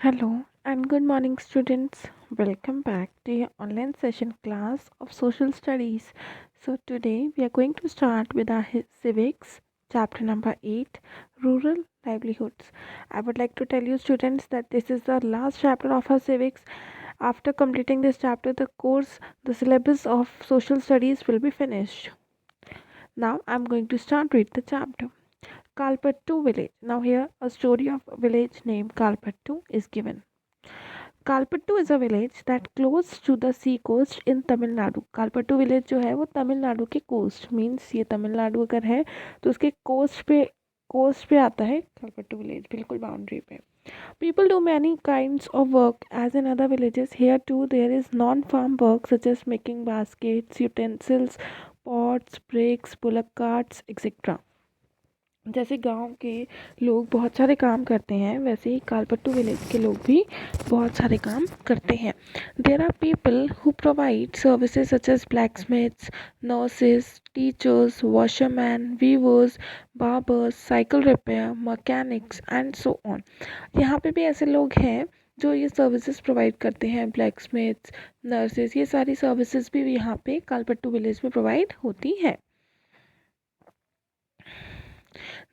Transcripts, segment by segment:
Hello and good morning, students. Welcome back to your online session class of social studies. So, today we are going to start with our civics, chapter number 8, rural livelihoods. I would like to tell you, students, that this is the last chapter of our civics. After completing this chapter, the syllabus of social studies will be finished. Now, I'm going to start with the chapter. Kalpattu village. Now, here a story of a village named Kalpattu is given. Kalpattu is a village that close to the sea coast in Tamil Nadu. Kalpattu village जो है वो तमिलनाडु के coast, means ये तमिलनाडु अगर है तो उसके coast पे आता है कालपट्टू विलेज, बिल्कुल बाउंड्री पे। People do many kinds of work as in other villages. Here too there is non farm work such as making baskets, utensils, pots, bricks, bullock carts etcetera. जैसे गांव के लोग बहुत सारे काम करते हैं, वैसे ही कालपट्टू विलेज के लोग भी बहुत सारे काम करते हैं। There are people who provide services such as blacksmiths, nurses, teachers, washerman, weavers, barbers, cycle repair, mechanics and so on. यहाँ पे भी ऐसे लोग हैं जो ये सर्विसेज प्रोवाइड करते हैं, ब्लैकस्मिथ्स, नर्सेज, ये सारी सर्विसेज भी यहाँ पे कालपट्टू विलेज में प्रोवाइड होती है।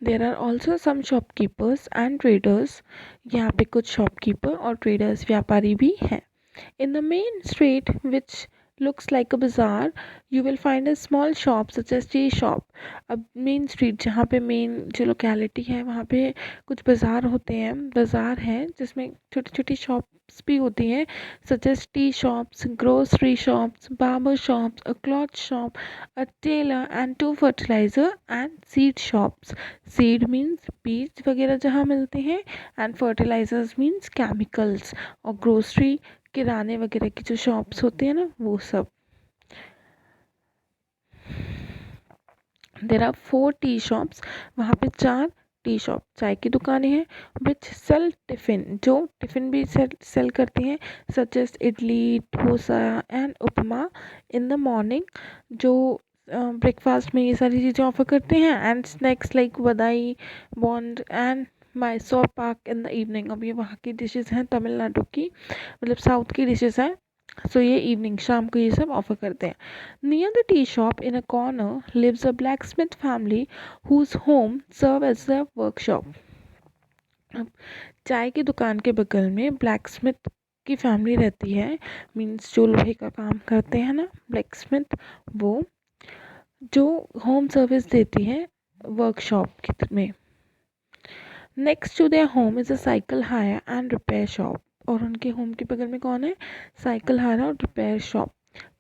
There are also some shopkeepers and traders. यहाँ पे कुछ शॉपकीपर और ट्रेडर्स, व्यापारी भी हैं। In the main street, which looks like a bazaar, you will find a small shop such as tea shop. अब मेन स्ट्रीट जहाँ पे मेन जो लोकेलिटी है वहाँ पे कुछ बाज़ार होते हैं, बाज़ार है जिसमें छोटी छोटी शॉप्स भी होती हैं, such as tea shops, grocery shops, barber shops, a cloth shop, a tailor and two fertilizer and seed shops. Seed means बीज वगैरह जहाँ मिलते हैं and fertilizers means chemicals, और grocery किराने वगैरह की जो शॉप्स होती है ना वो सब। There are 4 tea shops. वहाँ पे 4 टी शॉप, चाय की दुकानें हैं, विच सेल टिफ़िन, जो टिफ़िन भी सेल करती हैं, such as idli, dosa and upma in the morning, जो ब्रेकफास्ट में ये सारी चीज़ें ऑफर करते हैं, and snacks like vadai, bonda and Mysore pak in the evening. अब ये वहाँ की डिशेज़ हैं, तमिलनाडु की, मतलब साउथ की डिशेज़ हैं। सो ये इवनिंग, शाम को ये सब ऑफर करते हैं। Near the tea shop in a corner lives a blacksmith family whose home serve as the workshop. अब चाय की दुकान के बगल में ब्लैकस्मिथ की फैमिली रहती है, मीन्स जो लोहे का काम करते हैं ना ब्लैकस्मिथ, वो जो होम सर्विस देती है वर्कशॉप में। Next to their home is a cycle hire and repair shop. और उनके होम के बगल में कौन है? साइकिल हायर और repair shop.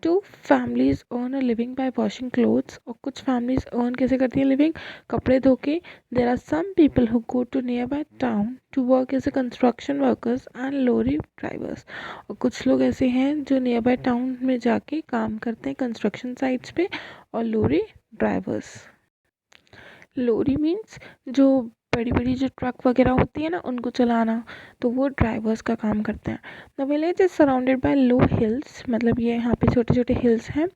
Two families earn a living by washing clothes. और कुछ फैमिलीज अर्न कैसे करती है लिविंग? कपड़े धो के। There are some people who go to nearby town to work as a construction workers and lorry drivers. और कुछ लोग ऐसे हैं जो नियर बाय टाउन में जाके काम करते हैं कंस्ट्रक्शन साइट्स पे, और लोरी ड्राइवर्स। लोरी मीन्स जो बड़ी बड़ी जो ट्रक वगैरह होती है ना उनको चलाना, तो वो ड्राइवर्स का काम करते हैं। The village is surrounded by low hills, मतलब ये यहाँ पे छोटे छोटे हिल्स हैं।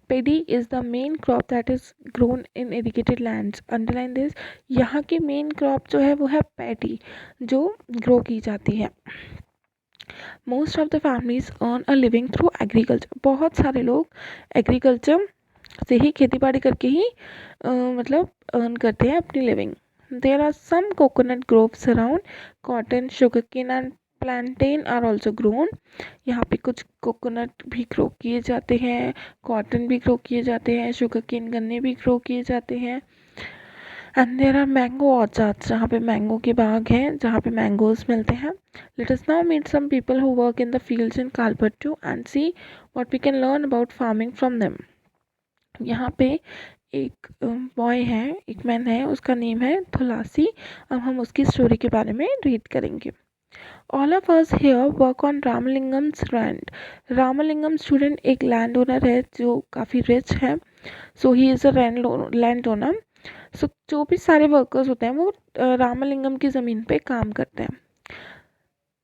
Paddy is the main crop that is grown in irrigated lands. Underline this, यहाँ की मेन क्रॉप जो है वो है पैडी, जो ग्रो की जाती है। Most of the families earn a living through agriculture. बहुत सारे लोग एग्रीकल्चर से ही, खेती बाड़ी करके ही मतलब अर्न करते हैं अपनी living. There are some coconut groves around, cotton, sugar cane and plantain are also grown. यहाँ पे कुछ कोकोनट भी ग्रो किए जाते हैं, कॉटन भी ग्रो किए जाते हैं, शुगर केन गन्ने भी ग्रो किए जाते हैं। And there are mango orchards, जहाँ पे मैंगो के बाग हैं, जहाँ पे मैंगोज मिलते हैं। Let us now meet some people who work in the fields in Kalpattu and see what we can learn about farming from them. यहाँ पे एक बॉय है, एक मैन है, उसका नेम है थुलासी। अब हम उसकी स्टोरी के बारे में रीड करेंगे। All of us here work on Ramalingam's land. Ramalingam student एक लैंड ओनर है जो काफ़ी रिच है। So he is a land owner. So जो भी सारे वर्कर्स होते हैं वो रामलिंगम की ज़मीन पे काम करते हैं।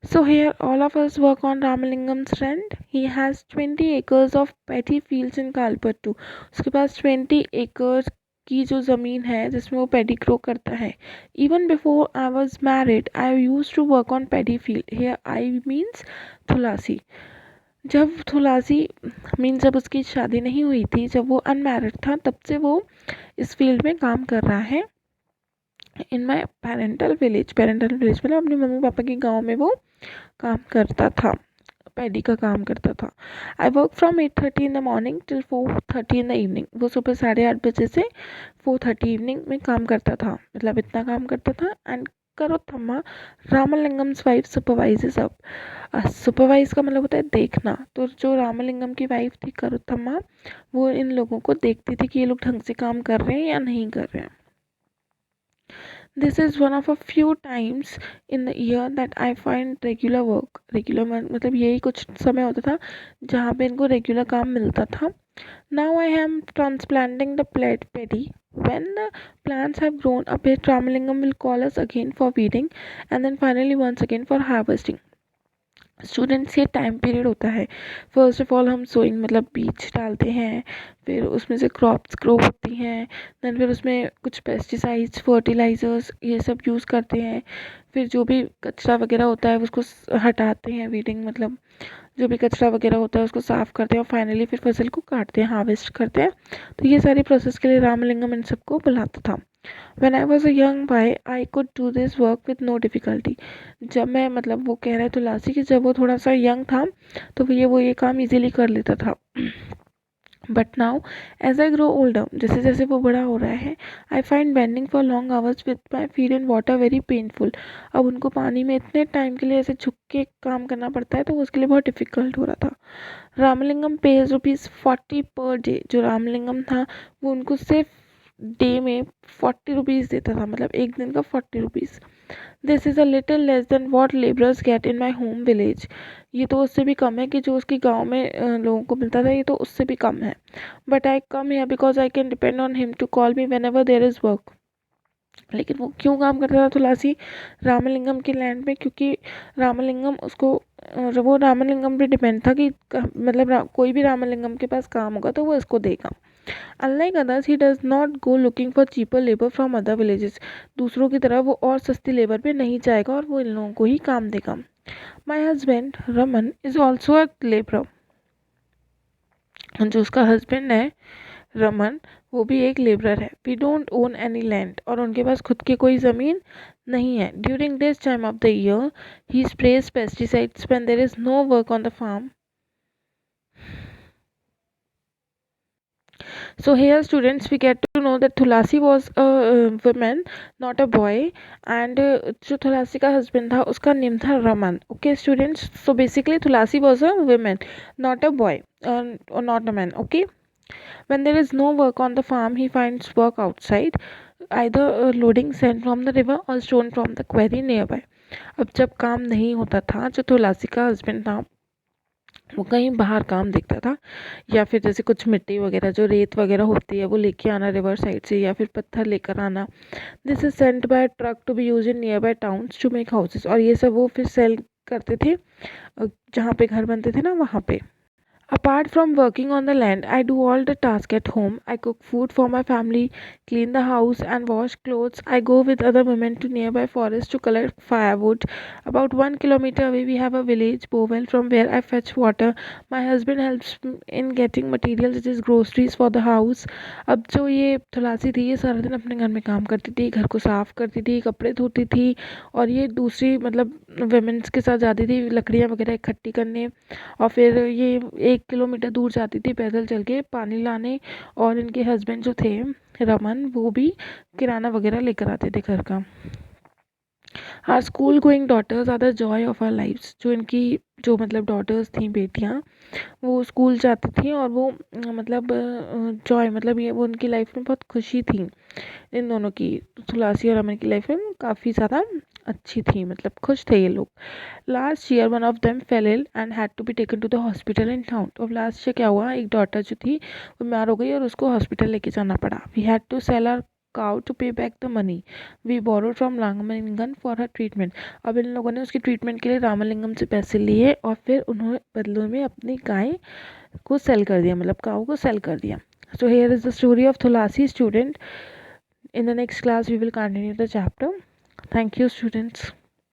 So here all of us work on Ramalingam's land. He has 20 acres of paddy fields in Kalpattu. उसके पास 20 acres की जो ज़मीन है जिसमें वो पैडी ग्रो करता है. Even before I was married I use to work on paddy field. Here I means Tulsi. जब तुलसी मीन जब उसकी शादी नहीं हुई थी, जब वो अनमैरिड था, तब से वो इस फील्ड में काम कर रहा है. इन माई पेरेंटल विलेज मतलब अपने मम्मी पापा के गाँव में वो काम करता था, पैडी का काम करता था. I work from 8:30 in the morning till 4:30 in the evening. वो सुबह 8:30 से 4:30 इवनिंग में काम करता था, मतलब इतना काम करता था. And Karothamma Ramalingam's wife supervises. अब सुपरवाइज का मतलब होता है देखना. तो जो रामलिंगम की वाइफ थी करोथम्मा, वो इन लोगों को देखती थी कि ये लोग ढंग से काम कर रहे हैं या नहीं कर रहे हैं. This is one of a few times in the year that I find regular work. Regular मतलब यही कुछ समय होता था जहाँ पे इनको रेगुलर काम मिलता था. Now I am transplanting the paddy. When the plants have grown a bit, Ramalingam will call us again for weeding and then finally once again for harvesting. Students ये टाइम पीरियड होता है. First of all हम sowing मतलब बीज डालते हैं, फिर उसमें से क्रॉप्स ग्रो होती हैं, देन फिर उसमें कुछ पेस्टिसाइड्स फर्टिलाइजर्स ये सब यूज़ करते हैं. फिर जो भी कचरा वगैरह होता है उसको हटाते हैं. वीडिंग मतलब जो भी कचरा वगैरह होता है उसको साफ़ करते हैं और फाइनली फिर फसल को काटते हैं, हार्वेस्ट करते हैं. तो ये सारी प्रोसेस के लिए रामलिंगम इन सबको बुलाता था. When I was a young boy, I could do this work with no difficulty. जब मैं मतलब वो कह रहा है तुलसी कि जब वो थोड़ा सा यंग था तो वो ये काम इजीली कर लेता था. But now as I grow older, जैसे जैसे वो बड़ा हो रहा है, I find bending for long hours with my feet in water very painful. अब उनको पानी में इतने टाइम के लिए ऐसे झुक के काम करना पड़ता है तो उसके लिए बहुत डिफ़िकल्ट हो रहा था. Ramalingam page ₹40 per day. जो रामलिंगम था वो उनको सिर्फ डे में 40 रुपीज़ देता था, मतलब एक दिन का 40 rupees. This is a little less than what labourers get in my home village. ये तो उससे भी कम है कि जो उसके गांव में लोगों को मिलता था, ये तो उससे भी कम है. But I come here because I can depend on him to call me whenever there is work. लेकिन वो क्यों काम करता था तुलसी रामलिंगम के लैंड में? क्योंकि रामलिंगम उसको वो रामलिंगम पे डिपेंड था कि मतलब कोई भी रामलिंगम के पास काम होगा तो वो इसको देगा. Unlike others, he does not go looking for cheaper labor from other villages. दूसरों की तरह वो और सस्ती लेबर पे नहीं जाएगा और वो इन लोगों को ही काम देगा. My husband Raman is also a laborer. जो उसका हस्बैंड है रमन, वो भी एक लेबरर है. We don't own any land. और उनके पास खुद की कोई ज़मीन नहीं है. During this time of the year he sprays pesticides when there is no work on the farm. So here students we get to know that Tulasi was a woman, not a boy. And जो तुलसी का husband था उसका name था Raman. Okay students, so basically Tulasi was a woman, not a boy, or not a man. Okay. When there is no work on the farm, he finds work outside, either loading sand from the river or stone from the quarry nearby. अब जब काम नहीं होता था, जो तुलसी का husband था वो कहीं बाहर काम देखता था, या फिर जैसे कुछ मिट्टी वगैरह जो रेत वगैरह होती है वो लेके आना रिवर साइड से, या फिर पत्थर लेकर आना. This is sent by truck to be use in nearby towns to make houses. और ये सब वो फिर सेल करते थे जहाँ पे घर बनते थे ना वहाँ पे. Apart from working on the land, I do all the tasks at home. I cook food for my family, clean the house, and wash clothes. I go with other women to nearby forest to collect firewood. About 1 kilometer away, we have a village bowel from where I fetch water. My husband helps in getting materials, which is groceries for the house. अब जो ये तुलसी थी ये सारा दिन अपने घर में काम करती थी, घर को साफ करती थी, कपड़े धोती थी, और ये दूसरी मतलब वेमेंस के साथ जाती थी लकड़ियाँ वगैरह इकट्ठी करने. और फिर ये 1 किलोमीटर दूर जाती थी पैदल चल के पानी लाने. और इनके हस्बैंड जो थे रमन, वो भी किराना वगैरह लेकर आते थे घर का. Our school going daughters are the joy of our lifes. जो इनकी जो मतलब डॉटर्स थी, बेटियां, वो स्कूल जाती थी और वो मतलब जॉय मतलब ये वो उनकी लाइफ में बहुत खुशी थी. इन दोनों की, तुलसी और रमन की लाइफ में काफ़ी ज़्यादा अच्छी थी, मतलब खुश थे ये लोग. Last year one of them fell ill and had to be taken to the hospital in town. तो लास्ट ईयर क्या हुआ, एक डॉटर जो थी वो बीमार हो गई और उसको हॉस्पिटल लेके जाना पड़ा. We had to sell our cow to pay back the money we borrowed from Ramalingam for her treatment. अब इन लोगों ने उसकी ट्रीटमेंट के लिए रामलिंगम से पैसे लिए और फिर उन्होंने बदले में अपनी गाय को सेल कर दिया, मतलब काऊ को सेल कर दिया. So here is the story of Tulasi, student. In the next class we will continue the chapter. Thank you, students.